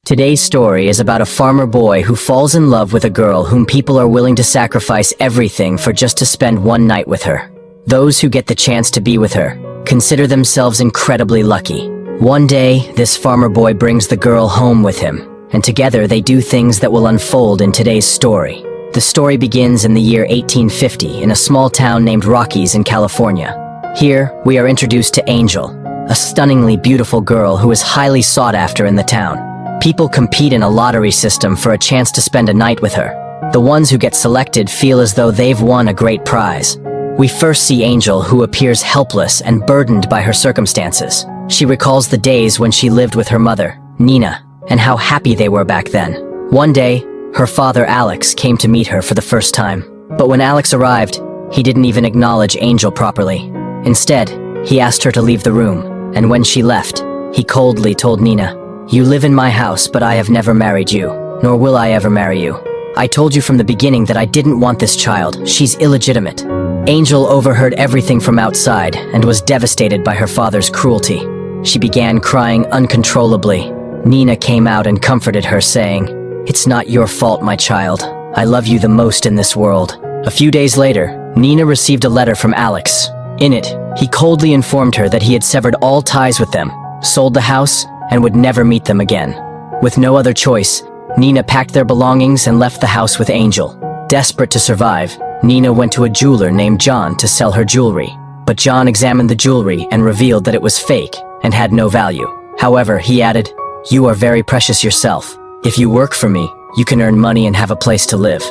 Today's story is about a farmer boy who falls in love with a girl whom people are willing to sacrifice everything for just to spend one night with her. Those who get the chance to be with her consider themselves incredibly lucky. One day, this farmer boy brings the girl home with him, and together they do things that will unfold in today's story. The story begins in the year 1850 in a small town named Rockies in California. Here, we are introduced to Angel, a stunningly beautiful girl who is highly sought after in the town. People compete in a lottery system for a chance to spend a night with her. The ones who get selected feel as though they've won a great prize. We first see Angel, who appears helpless and burdened by her circumstances. She recalls the days when she lived with her mother, Nina, and how happy they were back then. One day, her father Alex came to meet her for the first time. But when Alex arrived, he didn't even acknowledge Angel properly. Instead, he asked her to leave the room, and when she left, he coldly told Nina, "You live in my house, but I have never married you, nor will I ever marry you. I told you from the beginning that I didn't want this child. She's illegitimate." Angel overheard everything from outside and was devastated by her father's cruelty. She began crying uncontrollably. Nina came out and comforted her, saying, "It's not your fault, my child. I love you the most in this world." A few days later, Nina received a letter from Alex. In it, he coldly informed her that he had severed all ties with them, sold the house, and would never meet them again. With no other choice, Nina packed their belongings and left the house with Angel. Desperate to survive, Nina went to a jeweler named John to sell her jewelry. But John examined the jewelry and revealed that it was fake and had no value. However, he added, "You are very precious yourself. If you work for me, you can earn money and have a place to live."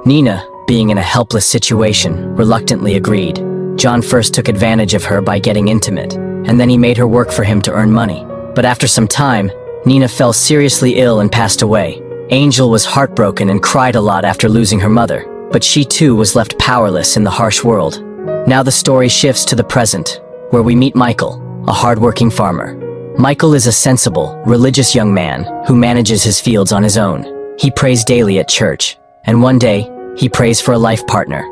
Nina, being in a helpless situation, reluctantly agreed. John first took advantage of her by getting intimate, and then he made her work for him to earn money. But after some time, Nina fell seriously ill and passed away. Angel was heartbroken and cried a lot after losing her mother, but she too was left powerless in the harsh world. Now the story shifts to the present, where we meet Michael, a hardworking farmer. Michael is a sensible, religious young man who manages his fields on his own. He prays daily at church, and one day, he prays for a life partner,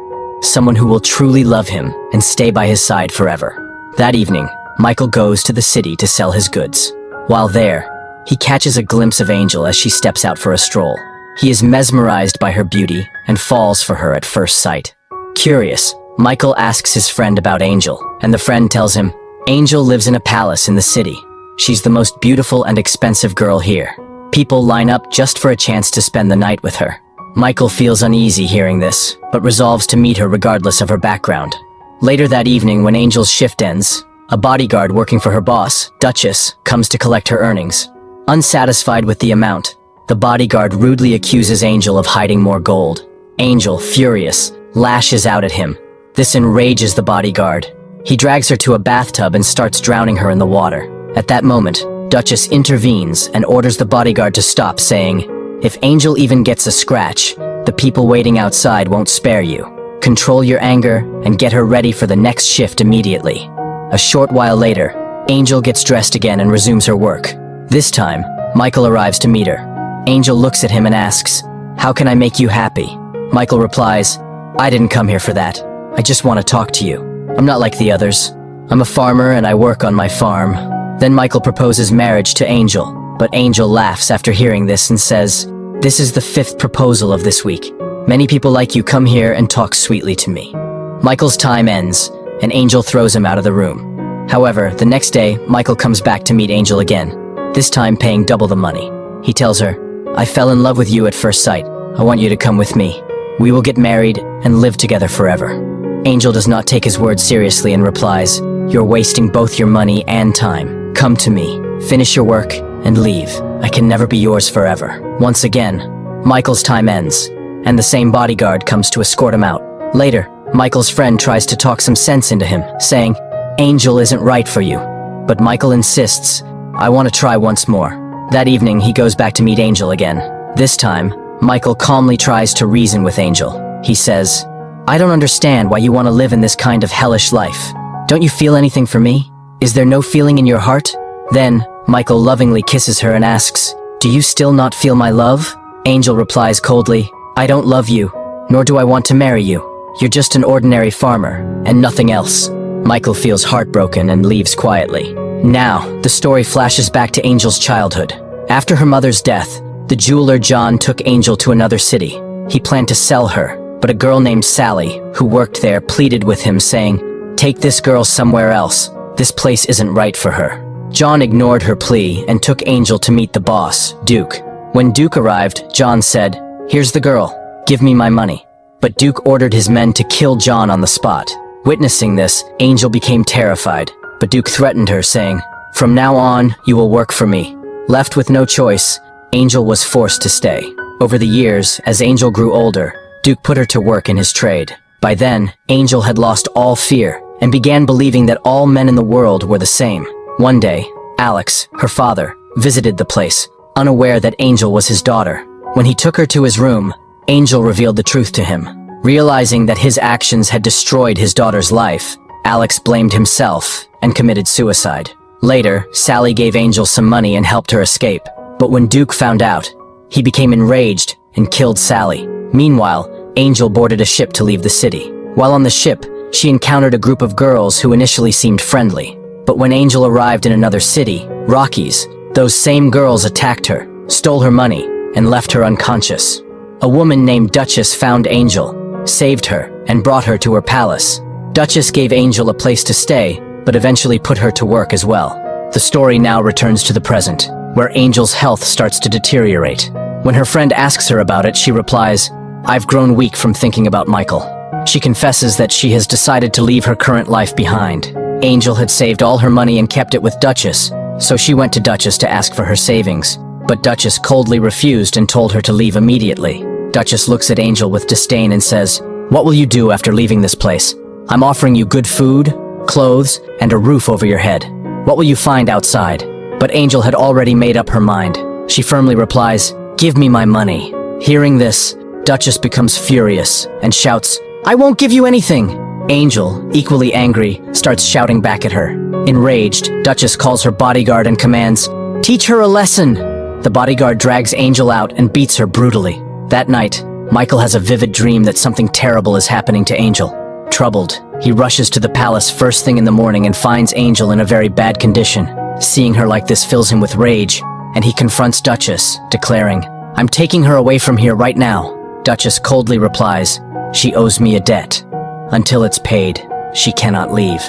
someone who will truly love him and stay by his side forever. That evening, Michael goes to the city to sell his goods. While there, he catches a glimpse of Angel as she steps out for a stroll. He is mesmerized by her beauty and falls for her at first sight. Curious, Michael asks his friend about Angel, and the friend tells him, "Angel lives in a palace in the city. She's the most beautiful and expensive girl here. People line up just for a chance to spend the night with her." Michael feels uneasy hearing this, but resolves to meet her regardless of her background. Later that evening, when Angel's shift ends, a bodyguard working for her boss, Duchess, comes to collect her earnings. Unsatisfied with the amount, the bodyguard rudely accuses Angel of hiding more gold. Angel, furious, lashes out at him. This enrages the bodyguard. He drags her to a bathtub and starts drowning her in the water. At that moment, Duchess intervenes and orders the bodyguard to stop, saying, "If Angel even gets a scratch, the people waiting outside won't spare you. Control your anger and get her ready for the next shift immediately." A short while later, Angel gets dressed again and resumes her work. This time, Michael arrives to meet her. Angel looks at him and asks, "How can I make you happy?" Michael replies, "I didn't come here for that. I just want to talk to you. I'm not like the others. I'm a farmer and I work on my farm." Then Michael proposes marriage to Angel, but Angel laughs after hearing this and says, "This is the 5th proposal of this week. Many people like you come here and talk sweetly to me." Michael's time ends, and Angel throws him out of the room. However, the next day, Michael comes back to meet Angel again, this time paying double the money. He tells her, "I fell in love with you at first sight. I want you to come with me. We will get married and live together forever." Angel does not take his words seriously and replies, "You're wasting both your money and time. Come to me, finish your work, and leave. I can never be yours forever." Once again, Michael's time ends, and the same bodyguard comes to escort him out. Later, Michael's friend tries to talk some sense into him, saying, "Angel isn't right for you." But Michael insists, "I want to try once more." That evening, he goes back to meet Angel again. This time, Michael calmly tries to reason with Angel. He says, "I don't understand why you want to live in this kind of hellish life. Don't you feel anything for me? Is there no feeling in your heart?" Then, Michael lovingly kisses her and asks, "Do you still not feel my love?" Angel replies coldly, "I don't love you, nor do I want to marry you. You're just an ordinary farmer, and nothing else." Michael feels heartbroken and leaves quietly. Now, the story flashes back to Angel's childhood. After her mother's death, the jeweler John took Angel to another city. He planned to sell her, but a girl named Sally, who worked there, pleaded with him, saying, "Take this girl somewhere else. This place isn't right for her." John ignored her plea and took Angel to meet the boss, Duke. When Duke arrived, John said, "Here's the girl. Give me my money." But Duke ordered his men to kill John on the spot. Witnessing this, Angel became terrified, but Duke threatened her, saying, "From now on, you will work for me." Left with no choice, Angel was forced to stay. Over the years, as Angel grew older, Duke put her to work in his trade. By then, Angel had lost all fear and began believing that all men in the world were the same. One day, Alex, her father, visited the place, unaware that Angel was his daughter. When he took her to his room, Angel revealed the truth to him. Realizing that his actions had destroyed his daughter's life, Alex blamed himself and committed suicide. Later, Sally gave Angel some money and helped her escape. But when Duke found out, he became enraged and killed Sally. Meanwhile, Angel boarded a ship to leave the city. While on the ship, she encountered a group of girls who initially seemed friendly. But when Angel arrived in another city, Rockies, those same girls attacked her, stole her money, and left her unconscious. A woman named Duchess found Angel, saved her, and brought her to her palace. Duchess gave Angel a place to stay, but eventually put her to work as well. The story now returns to the present, where Angel's health starts to deteriorate. When her friend asks her about it, she replies, "I've grown weak from thinking about Michael." She confesses that she has decided to leave her current life behind. Angel had saved all her money and kept it with Duchess, so she went to Duchess to ask for her savings. But Duchess coldly refused and told her to leave immediately. Duchess looks at Angel with disdain and says, "What will you do after leaving this place? I'm offering you good food, clothes, and a roof over your head. What will you find outside?" But Angel had already made up her mind. She firmly replies, "Give me my money." Hearing this, Duchess becomes furious and shouts, "I won't give you anything." Angel, equally angry, starts shouting back at her. Enraged, Duchess calls her bodyguard and commands, "Teach her a lesson." The bodyguard drags Angel out and beats her brutally. That night, Michael has a vivid dream that something terrible is happening to Angel. Troubled, he rushes to the palace first thing in the morning and finds Angel in a very bad condition. Seeing her like this fills him with rage, and he confronts Duchess, declaring, "I'm taking her away from here right now." Duchess coldly replies, "She owes me a debt. Until it's paid, she cannot leave."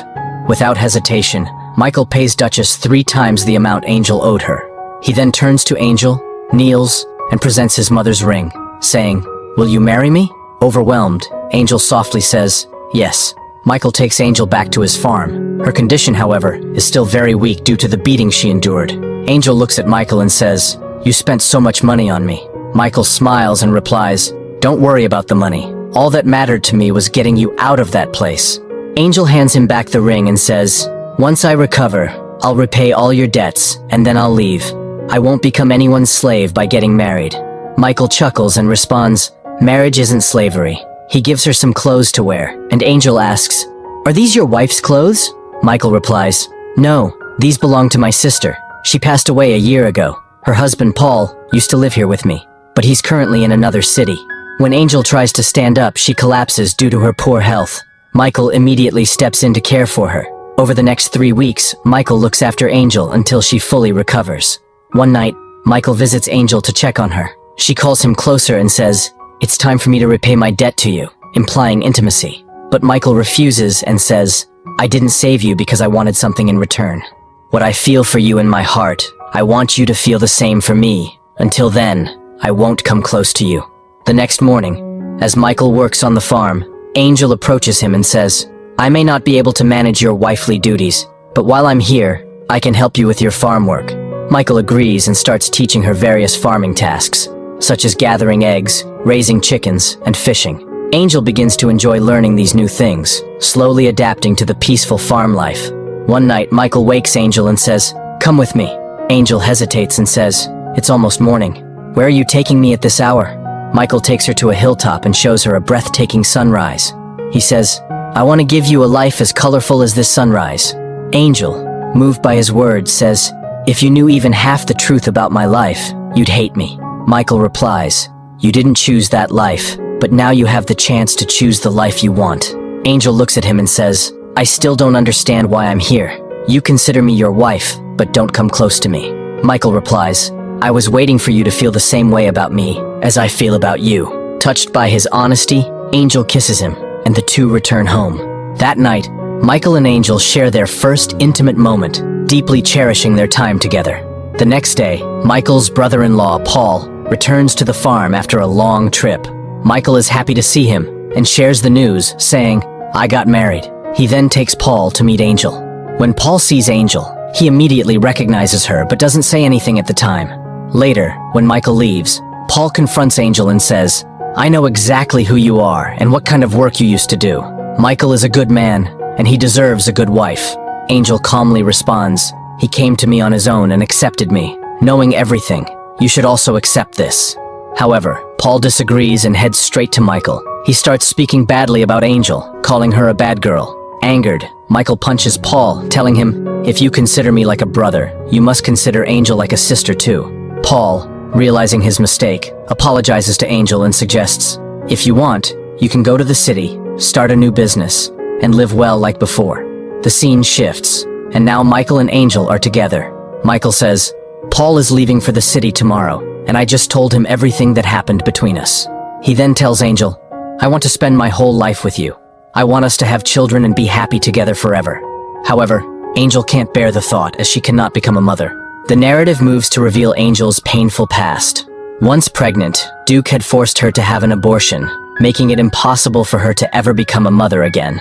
Without hesitation, Michael pays Duchess 3 times the amount Angel owed her. He then turns to Angel, kneels, and presents his mother's ring, saying, "Will you marry me?" Overwhelmed, Angel softly says, "Yes." Michael takes Angel back to his farm. Her condition, however, is still very weak due to the beating she endured. Angel looks at Michael and says, "You spent so much money on me." Michael smiles and replies, "Don't worry about the money. All that mattered to me was getting you out of that place." Angel hands him back the ring and says, "Once I recover, I'll repay all your debts, and then I'll leave. I won't become anyone's slave by getting married." Michael chuckles and responds, "Marriage isn't slavery." He gives her some clothes to wear, and Angel asks, "Are these your wife's clothes?" Michael replies, "No, these belong to my sister. She passed away a year ago. Her husband, Paul, used to live here with me, but he's currently in another city." When Angel tries to stand up, she collapses due to her poor health. Michael immediately steps in to care for her. Over the next 3 weeks, Michael looks after Angel until she fully recovers. One night, Michael visits Angel to check on her. She calls him closer and says, "It's time for me to repay my debt to you," implying intimacy. But Michael refuses and says, "I didn't save you because I wanted something in return. What I feel for you in my heart, I want you to feel the same for me. Until then, I won't come close to you." The next morning, as Michael works on the farm, Angel approaches him and says, "I may not be able to manage your wifely duties, but while I'm here, I can help you with your farm work." Michael agrees and starts teaching her various farming tasks, such as gathering eggs, raising chickens, and fishing. Angel begins to enjoy learning these new things, slowly adapting to the peaceful farm life. One night, Michael wakes Angel and says, "Come with me." Angel hesitates and says, "It's almost morning. Where are you taking me at this hour?" Michael takes her to a hilltop and shows her a breathtaking sunrise. He says, "I want to give you a life as colorful as this sunrise." Angel, moved by his words, says, "If you knew even half the truth about my life, you'd hate me." Michael replies, "You didn't choose that life, but now you have the chance to choose the life you want." Angel looks at him and says, "I still don't understand why I'm here. You consider me your wife, but don't come close to me." Michael replies, I was waiting for you to feel the same way about me as I feel about you." Touched by his honesty, Angel kisses him, and the two return home. That night, Michael and Angel share their first intimate moment, deeply cherishing their time together. The next day, Michael's brother-in-law, Paul, returns to the farm after a long trip. Michael is happy to see him and shares the news, saying, "I got married." He then takes Paul to meet Angel. When Paul sees Angel, he immediately recognizes her but doesn't say anything at the time. Later, when Michael leaves, Paul confronts Angel and says, "I know exactly who you are and what kind of work you used to do. Michael is a good man, and he deserves a good wife." Angel calmly responds, "He came to me on his own and accepted me, knowing everything. You should also accept this." However, Paul disagrees and heads straight to Michael. He starts speaking badly about Angel, calling her a bad girl. Angered, Michael punches Paul, telling him, "If you consider me like a brother, you must consider Angel like a sister too." Paul, realizing his mistake, apologizes to Angel and suggests, "If you want, you can go to the city, start a new business, and live well like before." The scene shifts, and now Michael and Angel are together. Michael says, "Paul is leaving for the city tomorrow, and I just told him everything that happened between us." He then tells Angel, "I want to spend my whole life with you. I want us to have children and be happy together forever." However, Angel can't bear the thought as she cannot become a mother. The narrative moves to reveal Angel's painful past. Once pregnant, Duke had forced her to have an abortion, making it impossible for her to ever become a mother again.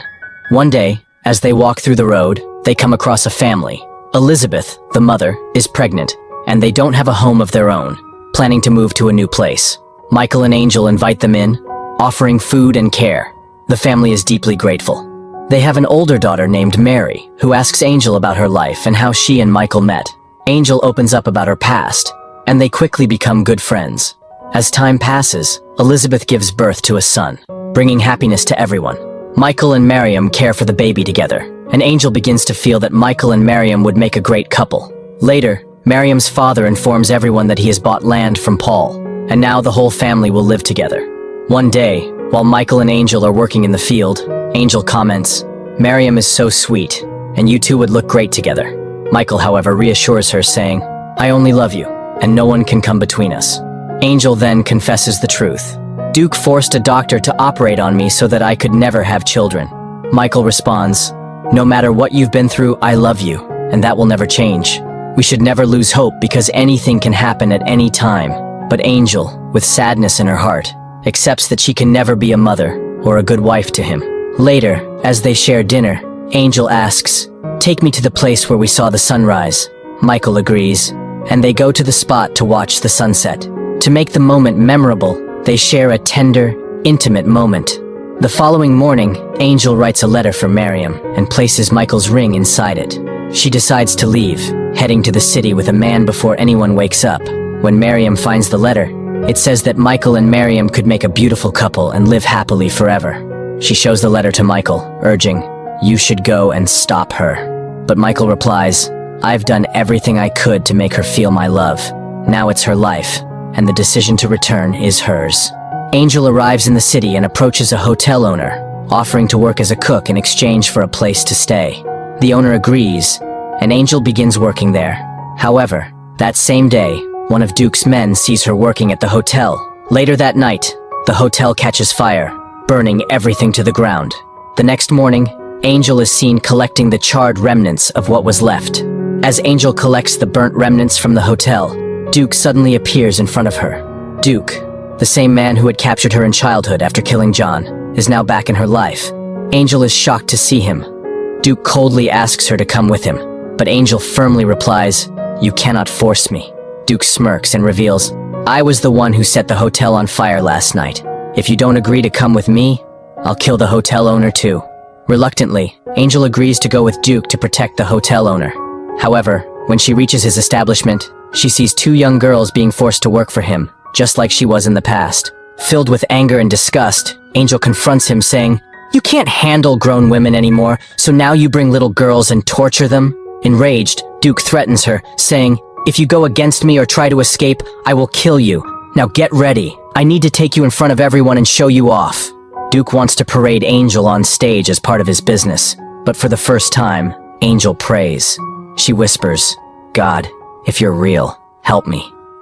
One day, as they walk through the road, they come across a family. Elizabeth, the mother, is pregnant, and they don't have a home of their own, planning to move to a new place. Michael and Angel invite them in, offering food and care. The family is deeply grateful. They have an older daughter named Mary, who asks Angel about her life and how she and Michael met. Angel opens up about her past, and they quickly become good friends. As time passes, Elizabeth gives birth to a son, bringing happiness to everyone. Michael and Miriam care for the baby together, and Angel begins to feel that Michael and Miriam would make a great couple. Later, Miriam's father informs everyone that he has bought land from Paul, and now the whole family will live together. One day, while Michael and Angel are working in the field, Angel comments, "Miriam is so sweet, and you two would look great together." Michael, however, reassures her, saying, "I only love you, and no one can come between us." Angel then confesses the truth. "Duke forced a doctor to operate on me so that I could never have children." Michael responds, "No matter what you've been through, I love you, and that will never change. We should never lose hope because anything can happen at any time." But Angel, with sadness in her heart, accepts that she can never be a mother or a good wife to him. Later, as they share dinner, Angel asks, "Take me to the place where we saw the sunrise." Michael agrees, and they go to the spot to watch the sunset. To make the moment memorable, they share a tender, intimate moment. The following morning, Angel writes a letter for Miriam and places Michael's ring inside it. She decides to leave, heading to the city with a man before anyone wakes up. When Miriam finds the letter, it says that Michael and Miriam could make a beautiful couple and live happily forever. She shows the letter to Michael, urging, "You should go and stop her." But Michael replies, "I've done everything I could to make her feel my love. Now it's her life, and the decision to return is hers." Angel arrives in the city and approaches a hotel owner, offering to work as a cook in exchange for a place to stay. The owner agrees, and Angel begins working there. However, that same day, one of Duke's men sees her working at the hotel. Later that night, the hotel catches fire, burning everything to the ground. The next morning, Angel is seen collecting the charred remnants of what was left. As Angel collects the burnt remnants from the hotel, Duke suddenly appears in front of her. Duke, the same man who had captured her in childhood after killing John, is now back in her life. Angel is shocked to see him. Duke coldly asks her to come with him, but Angel firmly replies, "You cannot force me." Duke smirks and reveals, "I was the one who set the hotel on fire last night. If you don't agree to come with me, I'll kill the hotel owner too." Reluctantly, Angel agrees to go with Duke to protect the hotel owner. However, when she reaches his establishment, she sees two young girls being forced to work for him, just like she was in the past. Filled with anger and disgust, Angel confronts him, saying, "You can't handle grown women anymore, so now you bring little girls and torture them?" Enraged, Duke threatens her, saying, "If you go against me or try to escape, I will kill you. Now get ready. I need to take you in front of everyone and show you off." Duke wants to parade Angel on stage as part of his business, but for the first time, Angel prays. She whispers, "God, if you're real, help me."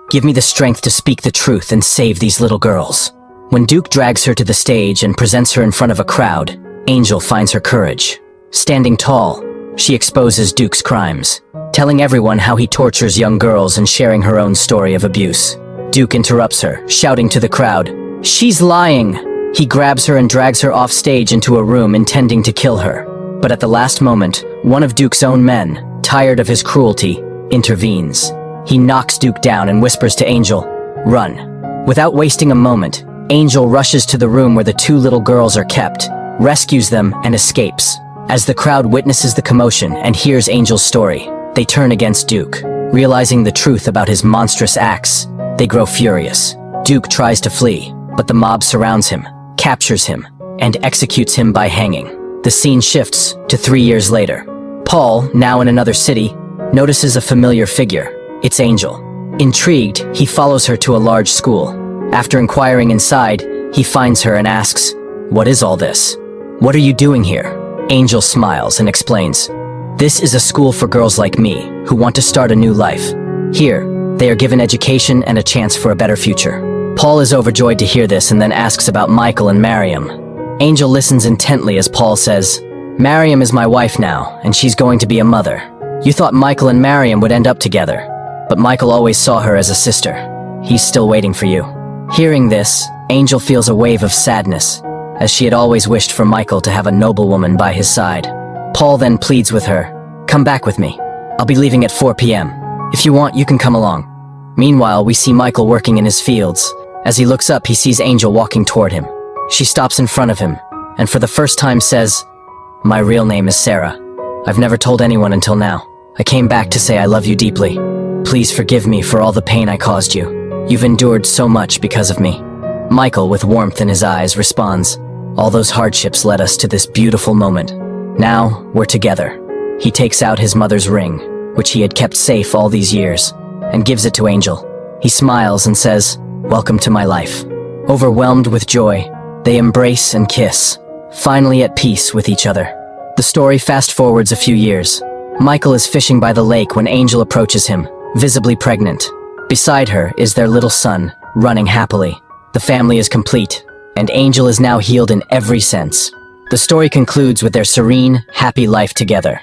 Give me the strength to speak the truth and save these little girls. When Duke drags her to the stage and presents her in front of a crowd, Angel finds her courage. Standing tall, she exposes Duke's crimes, telling everyone how he tortures young girls and sharing her own story of abuse. Duke interrupts her, shouting to the crowd, "She's lying!" He grabs her and drags her off stage into a room intending to kill her. But at the last moment, one of Duke's own men, tired of his cruelty, intervenes. He knocks Duke down and whispers to Angel, "Run." Without wasting a moment, Angel rushes to the room where the two little girls are kept, rescues them, and escapes. As the crowd witnesses the commotion and hears Angel's story, they turn against Duke. Realizing the truth about his monstrous acts, they grow furious. Duke tries to flee, but the mob surrounds him, captures him, and executes him by hanging. The scene shifts to 3 years later. Paul, now in another city, notices a familiar figure. It's Angel. Intrigued, he follows her to a large school. After inquiring inside, he finds her and asks, "What is all this? What are you doing here?" Angel smiles and explains, "This is a school for girls like me, who want to start a new life. Here, they are given education and a chance for a better future." Paul is overjoyed to hear this and then asks about Michael and Mariam. Angel listens intently as Paul says, "Mariam is my wife now, and she's going to be a mother. You thought Michael and Mariam would end up together, but Michael always saw her as a sister. He's still waiting for you." Hearing this, Angel feels a wave of sadness, as she had always wished for Michael to have a noble woman by his side. Paul then pleads with her, "Come back with me. I'll be leaving at 4 p.m. If you want, you can come along." Meanwhile, we see Michael working in his fields. As he looks up, he sees Angel walking toward him. She stops in front of him, and for the first time says, "My real name is Sarah. I've never told anyone until now. I came back to say I love you deeply. Please forgive me for all the pain I caused you. You've endured so much because of me." Michael, with warmth in his eyes, responds, "All those hardships led us to this beautiful moment. Now, we're together." He takes out his mother's ring, which he had kept safe all these years, and gives it to Angel. He smiles and says, "Welcome to my life." Overwhelmed with joy, they embrace and kiss, finally at peace with each other. The story fast forwards a few years. Michael is fishing by the lake when Angel approaches him, visibly pregnant. Beside her is their little son, running happily. The family is complete, and Angel is now healed in every sense. The story concludes with their serene, happy life together.